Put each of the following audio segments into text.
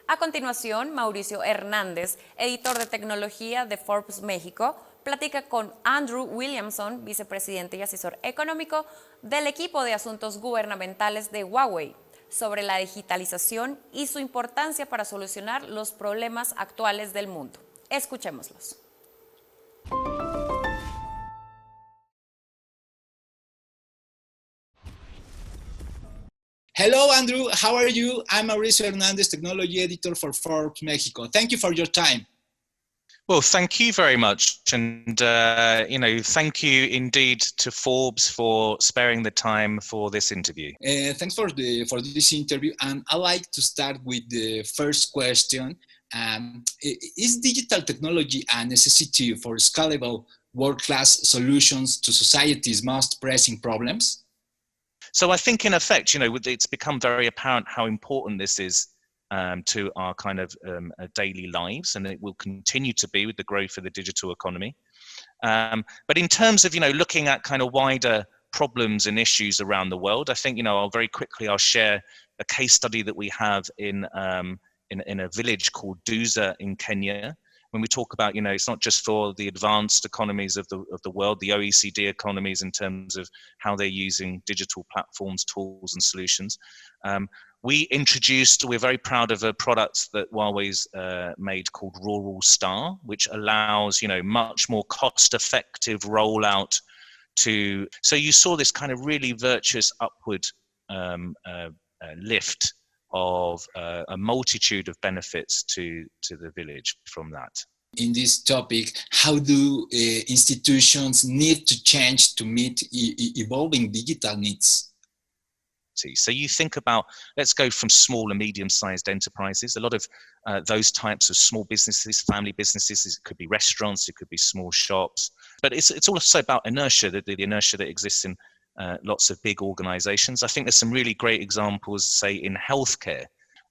A continuación, Mauricio Hernández, editor de tecnología de Forbes México, platica con Andrew Williamson, vicepresidente y asesor económico del equipo de Asuntos Gubernamentales de Huawei, sobre la digitalización y su importancia para solucionar los problemas actuales del mundo. Escuchémoslos. Hello, Andrew. How are you? I'm Mauricio Hernandez, technology editor for Forbes Mexico. Thank you for your time. Well, thank you very much, and thank you indeed to Forbes for sparing the time for this interview. Thanks for this interview, and I'd like to start with the first question. Is digital technology a necessity for scalable, world-class solutions to society's most pressing problems? So I think, in effect, it's become very apparent how important this is to our kind of daily lives, and it will continue to be with the growth of the digital economy. But in terms of looking at kind of wider problems and issues around the world, I think I'll share a case study that we have in a village called Duza in Kenya. When we talk about, it's not just for the advanced economies of the world, the OECD economies, in terms of how they're using digital platforms, tools, and solutions. We're very proud of a product that Huawei's made called Rural Star, which allows, much more cost-effective rollout so you saw this kind of really virtuous upward lift of a multitude of benefits to the village from that. In this topic, how do institutions need to change to meet evolving digital needs? So you think about, let's go from small and medium-sized enterprises. A lot of those types of small businesses, family businesses, it could be restaurants, it could be small shops. But it's also about inertia, the inertia that exists in lots of big organizations. I think there's some really great examples, say, in healthcare.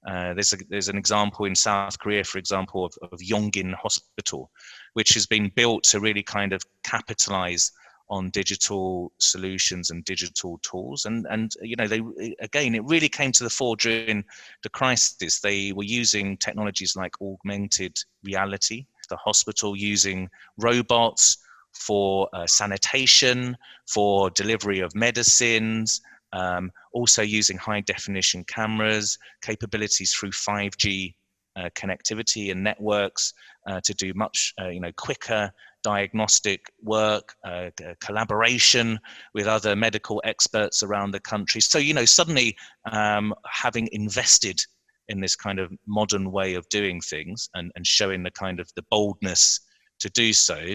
There's an example in South Korea, for example, of Yongin Hospital, which has been built to really kind of capitalize on digital solutions and digital tools. And it really came to the fore during the crisis. They were using technologies like augmented reality, the hospital using robots for sanitation, for delivery of medicines, also using high definition cameras, capabilities through 5G connectivity and networks to do much quicker diagnostic work, collaboration with other medical experts around the country. So suddenly having invested in this kind of modern way of doing things and showing the kind of the boldness to do so.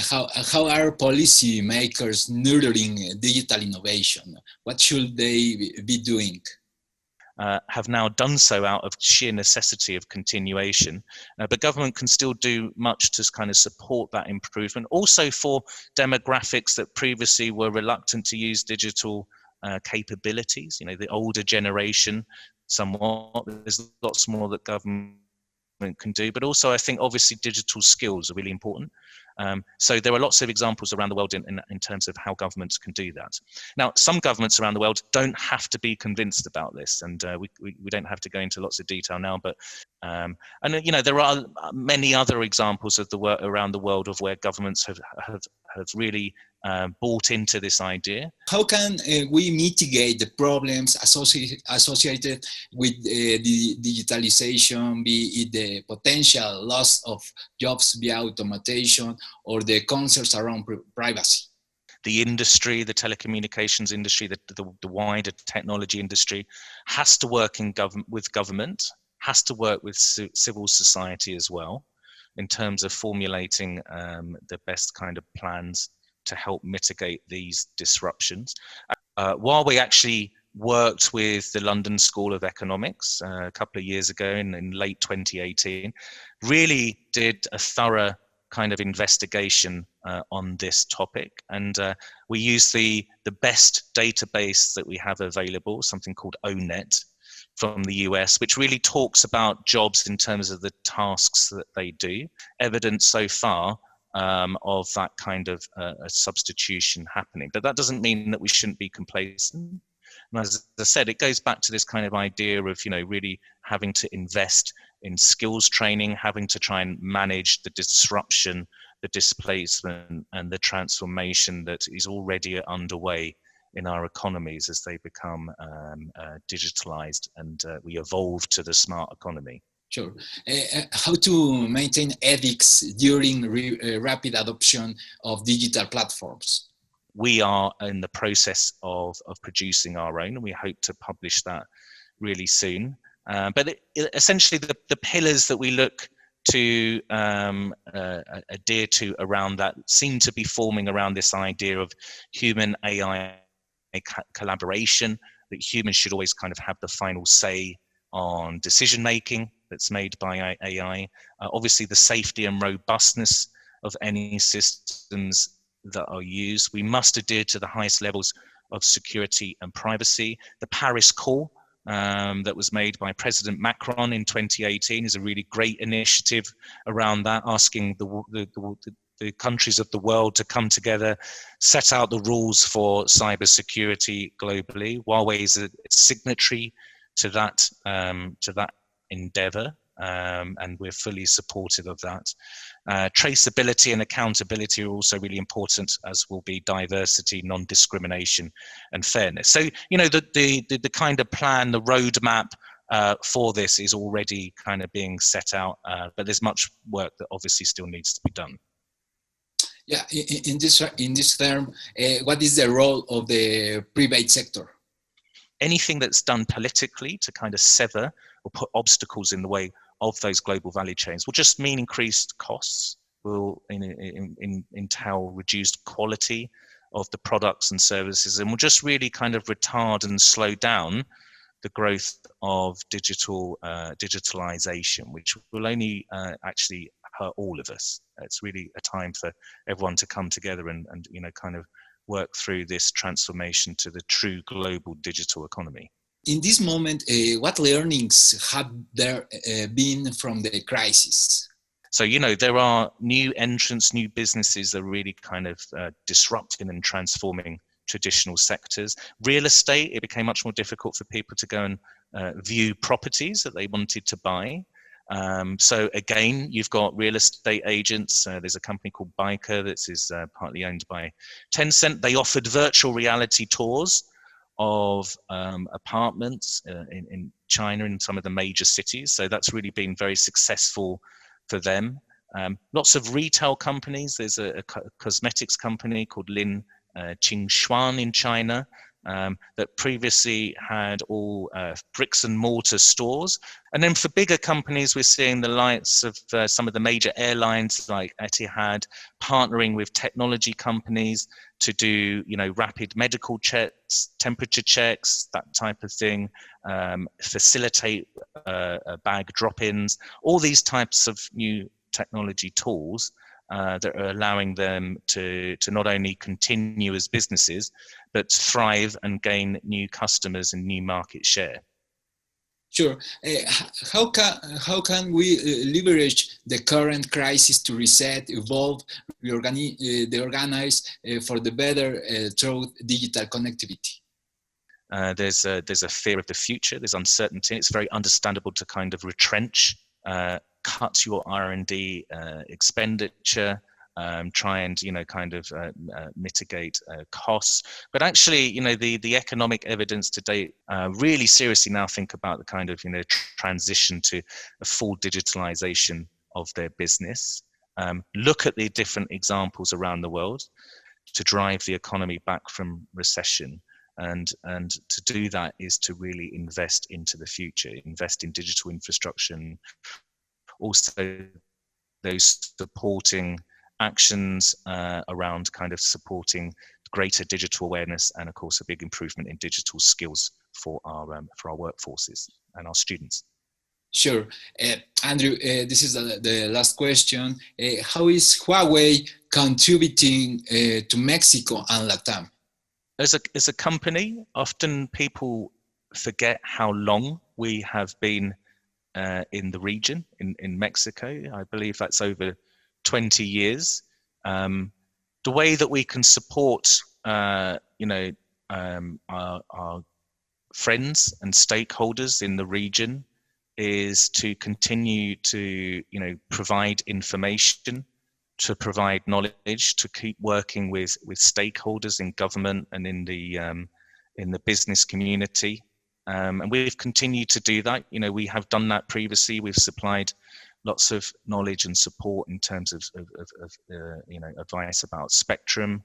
How are policy makers nurturing digital innovation? What should they be doing? Have now done so out of sheer necessity of continuation, but government can still do much to kind of support that improvement. Also for demographics that previously were reluctant to use digital capabilities, the older generation somewhat, there's lots more that government can do, but also I think obviously digital skills are really important. So there are lots of examples around the world in terms of how governments can do that. Now, some governments around the world don't have to be convinced about this, and we don't have to go into lots of detail now, but there are many other examples of the work around the world of where governments have really bought into this idea. How can we mitigate the problems associated with the digitalization, be it the potential loss of jobs via automation or the concerns around privacy? The industry, the telecommunications industry, the wider technology industry has to work with government, has to work with civil society as well, in terms of formulating the best kind of plans to help mitigate these disruptions. Huawei actually worked with the London School of Economics a couple of years ago in late 2018, really did a thorough kind of investigation on this topic. And we use the best database that we have available, something called ONET from the US, which really talks about jobs in terms of the tasks that they do. Evidence so far of that kind of a substitution happening. But that doesn't mean that we shouldn't be complacent. And as I said, it goes back to this kind of idea of, really having to invest in skills training, having to try and manage the disruption, the displacement, and the transformation that is already underway in our economies as they become digitalized and we evolve to the smart economy. Sure. How to maintain ethics during rapid adoption of digital platforms? We are in the process of producing our own, and we hope to publish that really soon. But essentially, the pillars that we look to adhere to around that seem to be forming around this idea of human AI collaboration, that humans should always kind of have the final say on decision making that's made by AI. Obviously, the safety and robustness of any systems that are used. We must adhere to the highest levels of security and privacy. The Paris Call that was made by President Macron in 2018 is a really great initiative around that, asking the countries of the world to come together, set out the rules for cybersecurity globally. Huawei is a signatory to that endeavor, and we're fully supportive of that. Traceability and accountability are also really important, as will be diversity, non-discrimination, and fairness. So, the kind of plan, the roadmap for this is already kind of being set out, but there's much work that obviously still needs to be done. Yeah, in this term, what is the role of the private sector? Anything that's done politically to kind of sever or put obstacles in the way of those global value chains will just mean increased costs, will entail reduced quality of the products and services, and will just really kind of retard and slow down the growth of digitalization, which will only actually hurt all of us. It's really a time for everyone to come together and kind of work through this transformation to the true global digital economy. In this moment, what learnings have there been from the crisis? So, there are new entrants, new businesses that are really kind of disrupting and transforming traditional sectors. Real estate, it became much more difficult for people to go and view properties that they wanted to buy. So again, you've got real estate agents. There's a company called Biker that is partly owned by Tencent. They offered virtual reality tours of apartments in China in some of the major cities. So that's really been very successful for them. Lots of retail companies. There's a cosmetics company called Lin Qingxuan in China that previously had all bricks and mortar stores. And then for bigger companies, we're seeing the likes of some of the major airlines like Etihad partnering with technology companies to do, rapid medical checks, temperature checks, that type of thing, facilitate bag drop-ins, all these types of new technology tools that are allowing them to not only continue as businesses, but thrive and gain new customers and new market share. Sure. How can we leverage the current crisis to reset, evolve, reorganize for the better through digital connectivity? There's a fear of the future. There's uncertainty. It's very understandable to kind of retrench, cut your R&D expenditure, try and mitigate costs. But actually, the economic evidence to date really seriously now think about the kind of transition to a full digitalization of their business. Look at the different examples around the world to drive the economy back from recession. And to do that is to really invest into the future, invest in digital infrastructure, and also those supporting actions around kind of supporting greater digital awareness, and of course a big improvement in digital skills for our workforces and our students. Sure. Andrew, this is the last question. How is Huawei contributing to Mexico and LATAM? As a company, often people forget how long we have been in the region, in Mexico. I believe that's over 20 years. The way that we can support our friends and stakeholders in the region is to continue to, provide information, to provide knowledge, to keep working with stakeholders in government and in the business community. And we've continued to do that. We have done that previously. We've supplied lots of knowledge and support in terms of advice about spectrum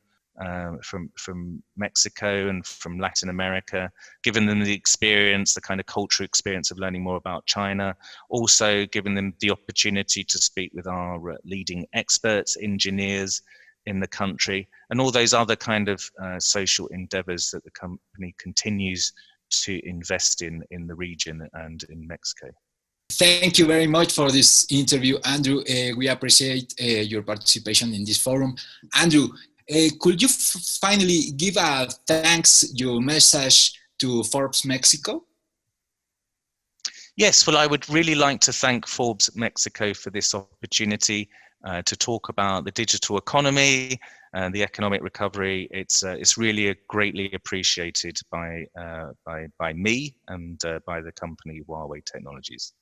from Mexico and from Latin America, given them the experience, the kind of cultural experience of learning more about China, also giving them the opportunity to speak with our leading experts, engineers in the country, and all those other kind of social endeavors that the company continues to invest in the region and in Mexico. Thank you very much for this interview, Andrew. We appreciate your participation in this forum. Andrew, could you finally give a thanks, your message to Forbes Mexico? Yes, well, I would really like to thank Forbes Mexico for this opportunity to talk about the digital economy and the economic recovery. It's really greatly appreciated by me and by the company Huawei Technologies.